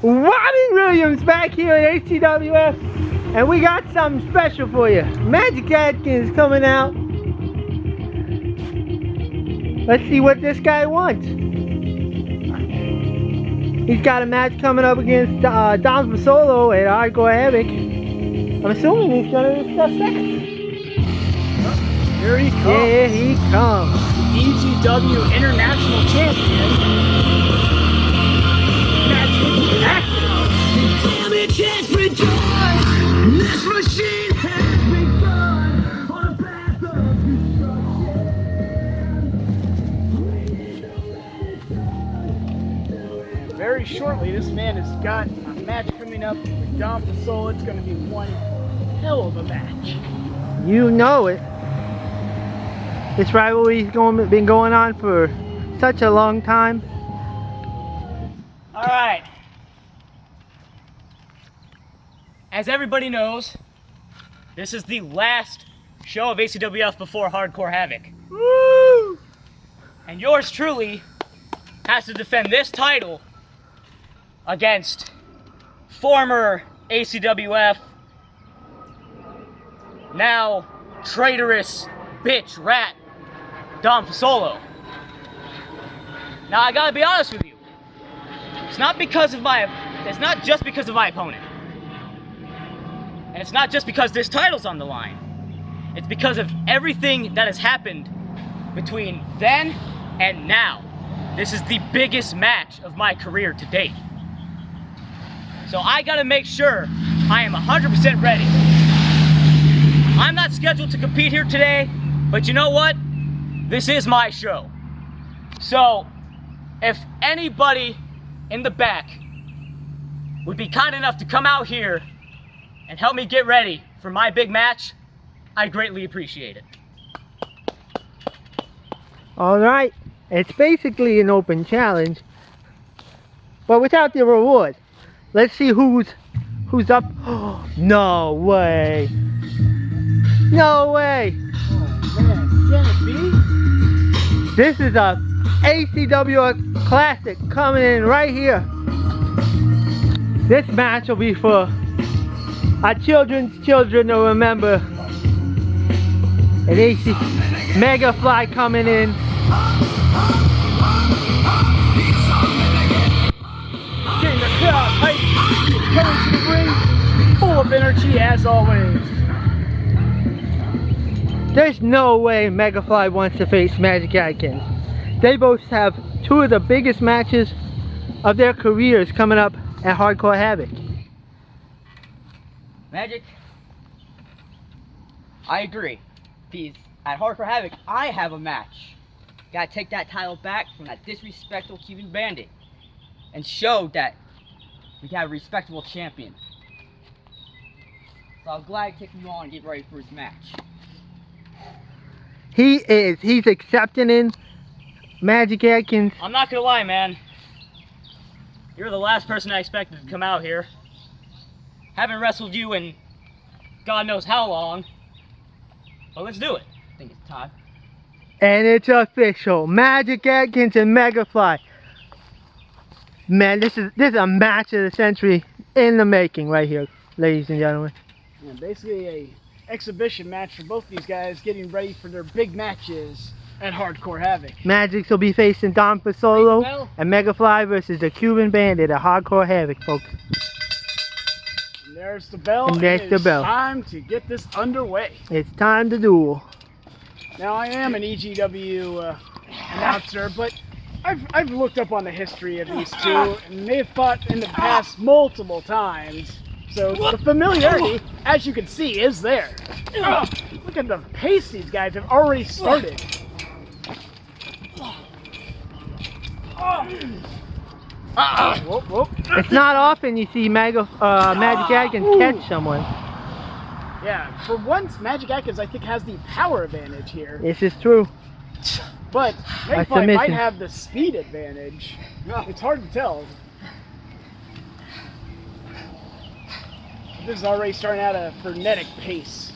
Robin Williams back here at ACWF, and we got something special for you. Magic Atkins coming out. Let's see what this guy wants. He's got a match coming up against Dom Fasolo at Hardcore Havoc. I'm assuming he's gonna discuss that. Here he comes. Here he comes. ECW International Champion. Magic Atkins. Damage has begun. This machine has begun on a path of destruction. Very shortly, this man has got a match coming up with Dom Fasolo. It's going to be one hell of a match. You know it. This rivalry's been going on for such a long time. All right. As everybody knows, this is the last show of ACWF before Hardcore Havoc. Woo! And yours truly has to defend this title against former ACWF, now traitorous bitch rat, Dom Fasolo. Now I gotta be honest with you. It's not just because of my opponent. And it's not just because this title's on the line. It's because of everything that has happened between then and now. This is the biggest match of my career to date. So I gotta make sure I am 100% ready. I'm not scheduled to compete here today, but you know what? This is my show. So if anybody in the back would be kind enough to come out here and help me get ready for my big match, I greatly appreciate it. Alright, it's basically an open challenge, but without the reward. Let's see who's up. No way. No way. Oh man, can it be? This is a ACWF classic coming in right here. This match will be for our children's children to remember. An AC Mega Fly coming in. Getting the crowd hyped, coming to the ring, full of energy as always. There's no way Mega Fly wants to face Magic Atkins. They both have two of the biggest matches of their careers coming up at Hardcore Havoc. Magic, I agree. Because at Hardcore Havoc, I have a match. Gotta take that title back from that disrespectful Cuban bandit and show that we got a respectable champion. So I'm glad to take you on and get ready for his match. He's accepting in Magic Atkins. I'm not gonna lie, man. You're the last person I expected to come out here. Haven't wrestled you in God knows how long. But let's do it. I think it's time. And it's official. Magic Atkins and Mega Fly. Man, this is a match of the century in the making right here, ladies and gentlemen. And basically a exhibition match for both these guys getting ready for their big matches at Hardcore Havoc. Magic will be facing Dom Fasolo and Mega Fly versus the Cuban Bandit at Hardcore Havoc, folks. And there's the bell. And there's the bell. It's time to get this underway. It's time to duel. Now I am an EGW announcer, but I've looked up on the history of these two, and they've fought in the past multiple times. So the familiarity, as you can see, is there. Look at the pace these guys have already started. Whoop, whoop. It's not often you see Magic Atkins catch someone. Yeah, for once, Magic Atkins, I think, has the power advantage here. This is true. But By Mayfly might submission. have the speed advantage. It's hard to tell. This is already starting at a frenetic pace.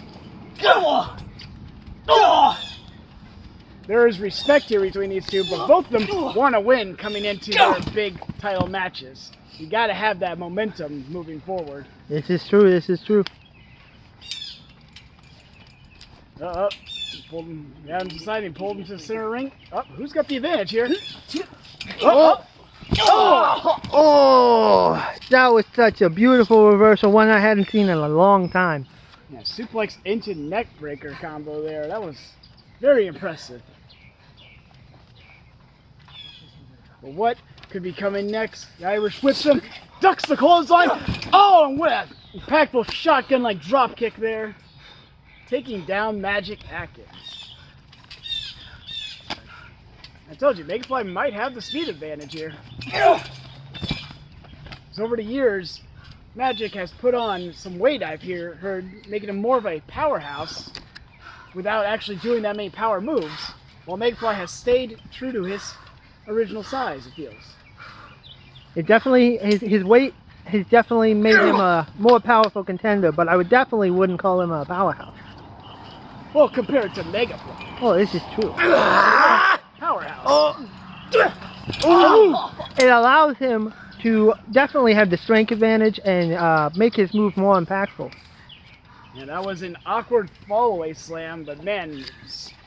There is respect here between these two, but both of them want to win coming into their big title matches. You got to have that momentum moving forward. This is true. This is true. Pulled him. Adam's deciding pulled him to the center ring. Who's got the advantage here? Oh, that was such a beautiful reversal, one I hadn't seen in a long time. Yeah, suplex into neck breaker combo there. That was very impressive. But what could be coming next? The Irish whips him, ducks the clothesline. Oh, and with impactful shotgun like drop kick there, taking down Magic Atkins. I told you, Megafly might have the speed advantage here. So over the years, Magic has put on some weight, I've heard, making him more of a powerhouse without actually doing that many power moves, while Megafly has stayed true to his original size, it feels. It definitely, his weight has definitely made him a more powerful contender, but I wouldn't call him a powerhouse. Well, compared to Megafly. Oh, this is true. Powerhouse. It allows him to definitely have the strength advantage and make his move more impactful. Yeah, that was an awkward fall-away slam, but man,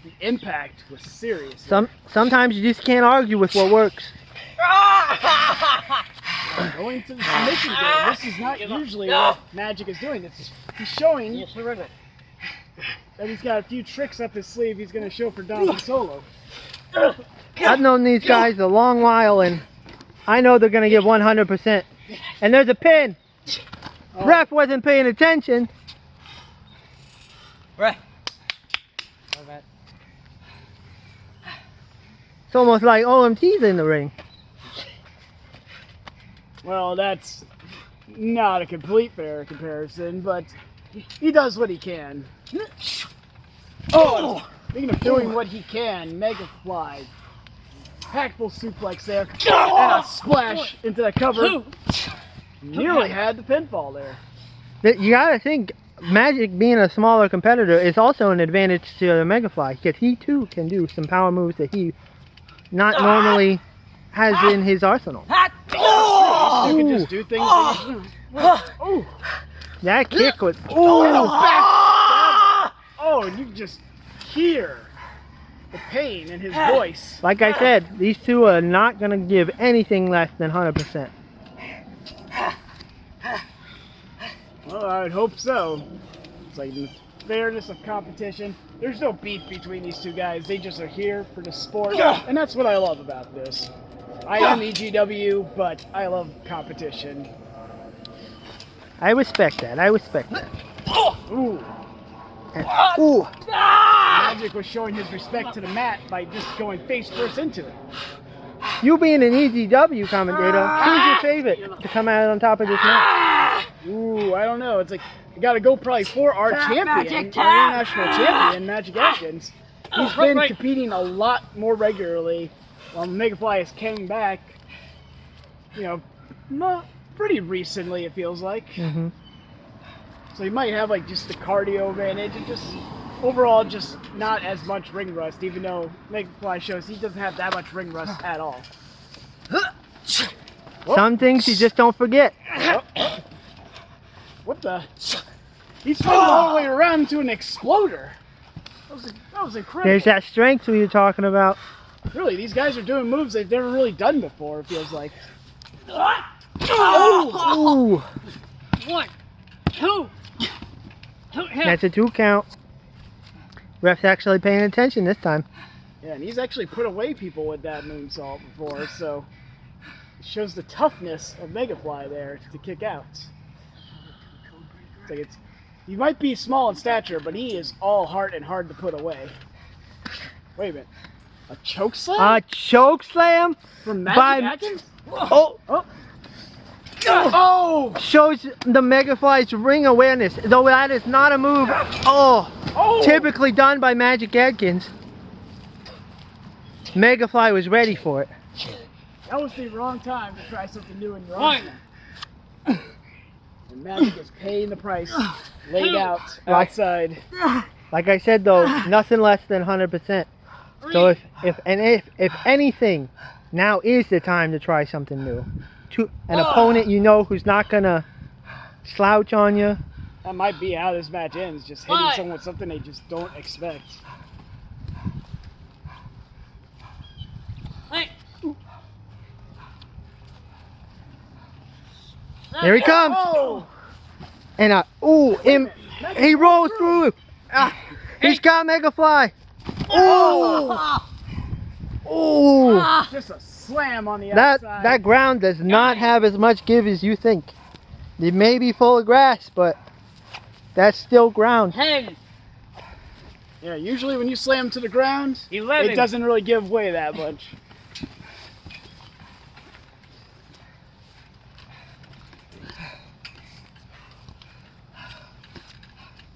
the impact was serious. Sometimes you just can't argue with what works. Going to the submission game. This is not usually what Magic is doing. He's showing that he's got a few tricks up his sleeve he's going to show for Dom Solo. I've known these guys a long while, and I know they're going to give 100%. And there's a pin. Ref wasn't paying attention. Right. It's almost like OMT's in the ring. Well, that's not a complete fair comparison, but he does what he can. Speaking of doing what he can, Megafly. Impactful suplex there, and a splash into the cover. Nearly had the pinfall there. You gotta think, Magic being a smaller competitor is also an advantage to the Megafly, because he too can do some power moves that he not normally has in his arsenal. You can just do things. That kick was. And you just hear the pain in his voice. Like I said, these two are not gonna give anything less than 100%. Well, I would hope so. It's like the fairness of competition. There's no beef between these two guys. They just are here for the sport, and that's what I love about this. I am EGW, but I love competition. I respect that. I respect that. Ooh. Ooh. Magic was showing his respect to the mat by just going face first into it. You being an EGW commentator, who's your favorite to come out on top of this match? Ooh, I don't know. It's like you got to go probably for our champion, our international champion, Magic Atkins. He's been competing a lot more regularly, while Megafly is coming back. You know, pretty recently it feels like. Mm-hmm. So he might have like just the cardio advantage and just overall just not as much ring rust, even though Megafly shows he doesn't have that much ring rust at all. Some things you just don't forget. What the? He's spinning all the way around into an exploder. That was incredible. There's that strength we were talking about. Really, these guys are doing moves they've never really done before, it feels like. Ooh. 1, 2. That's a 2 count. Ref's actually paying attention this time. Yeah, and he's actually put away people with that moonsault before, so it shows the toughness of Megafly there to kick out. It's like he might be small in stature, but he is all heart and hard to put away. Wait a minute. A choke slam? A choke slam? From Magic Atkins? Oh! Shows the Megafly's ring awareness, though that is not a move typically done by Magic Atkins. Megafly was ready for it. That was the wrong time to try something new in your arsenal. And Magic is paying the price, laid out outside. Like I said though, nothing less than 100%. So if anything, now is the time to try something new. an opponent you know who's not gonna slouch on you. That might be how this match ends, just hitting someone with something they just don't expect. Here he comes. Oh! And he rolls through. He's got Mega Fly. Oh! Oh! Just a slam on the outside. That ground does not have as much give as you think. It may be full of grass, but that's still ground. 10. Yeah, usually when you slam to the ground, 11. it doesn't really give way that much.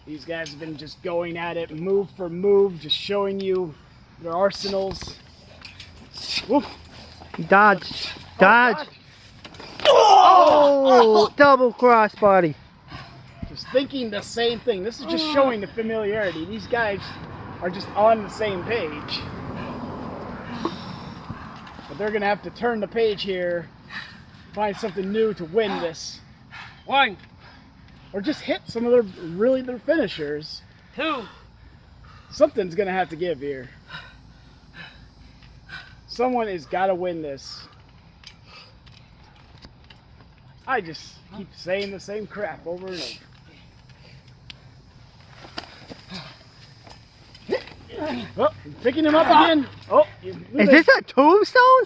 These guys have been just going at it move for move, just showing you their arsenals. Woof. Dodge. Dodge. Oh! Double crossbody. Just thinking the same thing. This is just showing the familiarity. These guys are just on the same page. But they're going to have to turn the page here, find something new to win this. 1, Or just hit some of their finishers. 2, Something's going to have to give here. Someone has got to win this. I just keep saying the same crap over and over. Oh, picking him up again. Oh, Is this a tombstone?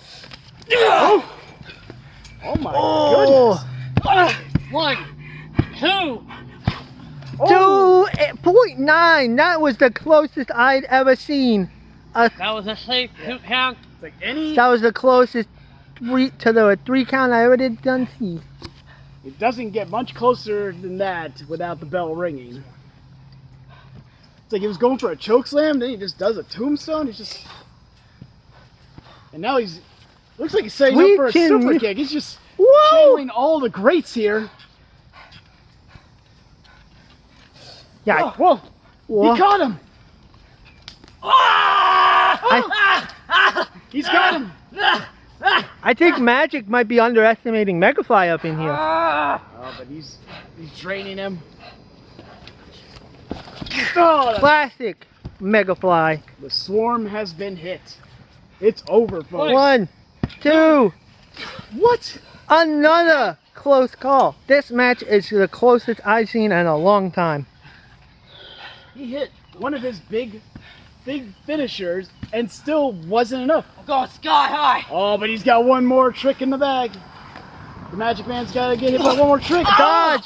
Oh, my goodness. 1, 2. 2.9. That was the closest I'd ever seen. That was a safe 2 count. It's like any. That was the closest to the 3 count I ever done see. It doesn't get much closer than that without the bell ringing. It's like he was going for a choke slam, then he just does a tombstone. He's just, and now looks like he's setting up for a super kick. He's just channeling all the greats here. Yeah. Whoa! He caught him. He's got him. I think Magic might be underestimating Megafly up in here. Oh, but he's draining him. Oh, Classic Megafly. the swarm has been hit. It's over, folks. 1, 2. What? Another close call. This match is the closest I've seen in a long time. He hit one of his big finishers and still wasn't enough. I'm going sky high. Oh, but he's got one more trick in the bag. The Magic Man's got to get hit by one more trick. Dodge.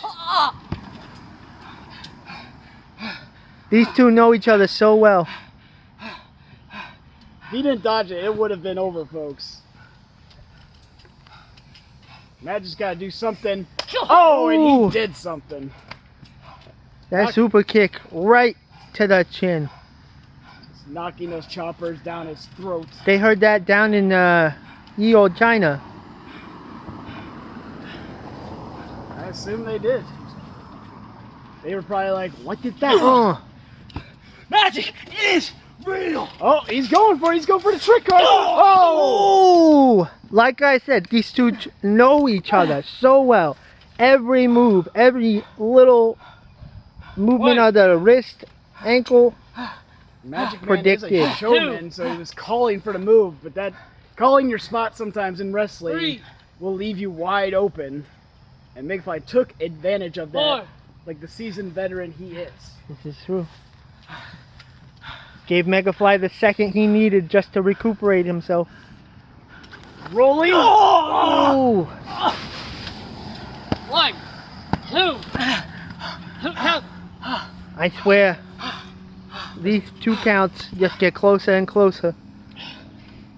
These two know each other so well. If he didn't dodge it, it would have been over, folks. Magic's got to do something. Oh, and Ooh. he did something. That super kick right to the chin. Just knocking those choppers down his throat. They heard that down in ye old China. I assume they did. They were probably like, what did that? Magic is real. Oh, he's going for it. He's going for the trick card. Oh! Oh! Like I said, these two know each other so well. Every move, every little movement of the wrist, ankle, Magic Man predicted. is a showman, so he was calling for the move, but that calling your spot sometimes in wrestling 3, will leave you wide open. And Megafly took advantage of that, 4. like the seasoned veteran he is. This is true. Gave Megafly the second he needed just to recuperate himself. Rolling. Oh! 1, 2. 2 count. I swear, these 2 counts just get closer and closer.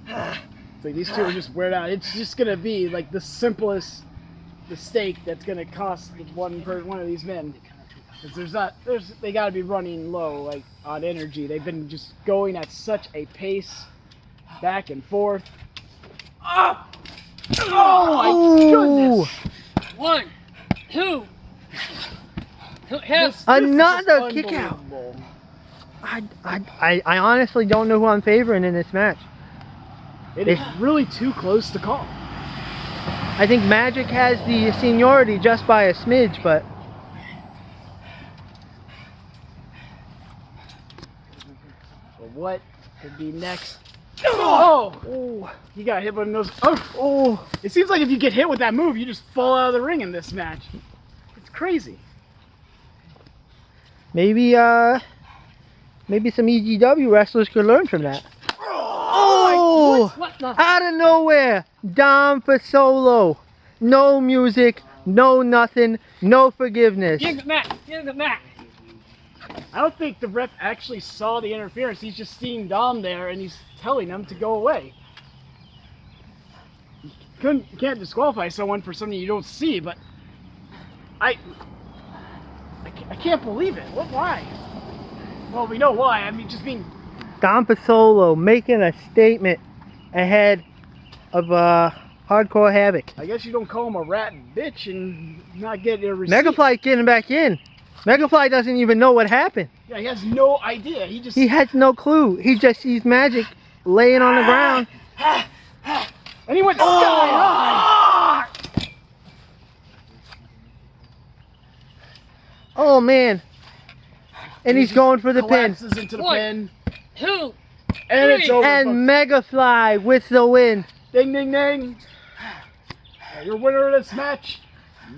It's like these two are just weird out. It's just gonna be like the simplest mistake that's gonna cost one of these men. Because they gotta be running low, like on energy. They've been just going at such a pace, back and forth. Oh my goodness! 1, 2. 2 count. This is Another just kick out. unbelievable. I honestly don't know who I'm favoring in this match. It is really too close to call. I think Magic has the seniority just by a smidge, but But what could be next? Oh! You got hit by those. Oh! It seems like if you get hit with that move, you just fall out of the ring in this match. It's crazy. maybe maybe some EGW wrestlers could learn from that. Oh! What the? Out of nowhere, Dom for solo. No music, no nothing, no forgiveness. Get the mat! Get the mat! I don't think the ref actually saw the interference. He's just seeing Dom there and he's telling him to go away. You can't disqualify someone for something you don't see, but I can't believe it. What? Why? Well, we know why. I mean, just being. Dom for solo making a statement ahead of Hardcore Havoc. I guess you don't call him a rat and bitch and not get a receipt. Megafly's getting back in. Megafly doesn't even know what happened. Yeah, he has no idea. He has no clue. He just sees Magic laying on the ground. And he went sky high. Oh man. And he's going for the pin. Collapses into the One, pin. 2, And it's over. And folks. Megafly with the win. Ding, ding, ding. Your winner of this match,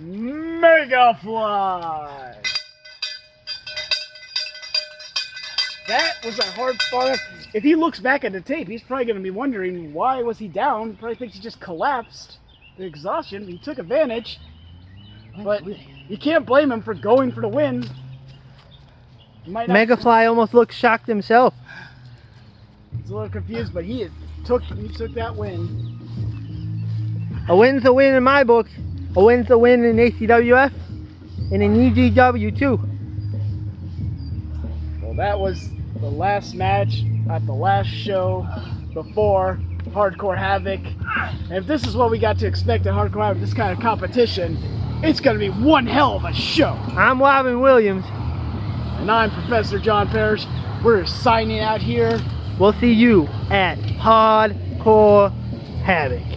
Megafly. That was a hard fought. If he looks back at the tape, he's probably going to be wondering why was he down. Probably thinks he just collapsed. The exhaustion. He took advantage. But you can't blame him for going for the win. He might not. Megafly almost looks shocked himself. He's a little confused, but he took that win. A win's a win in my book. A win's a win in ACWF and in EGW too. Well, that was the last match at the last show before Hardcore Havoc. And if this is what we got to expect at Hardcore Havoc, this kind of competition, it's going to be one hell of a show. I'm Robin Williams. And I'm Professor John Parrish. We're signing out here. We'll see you at Hardcore Havoc.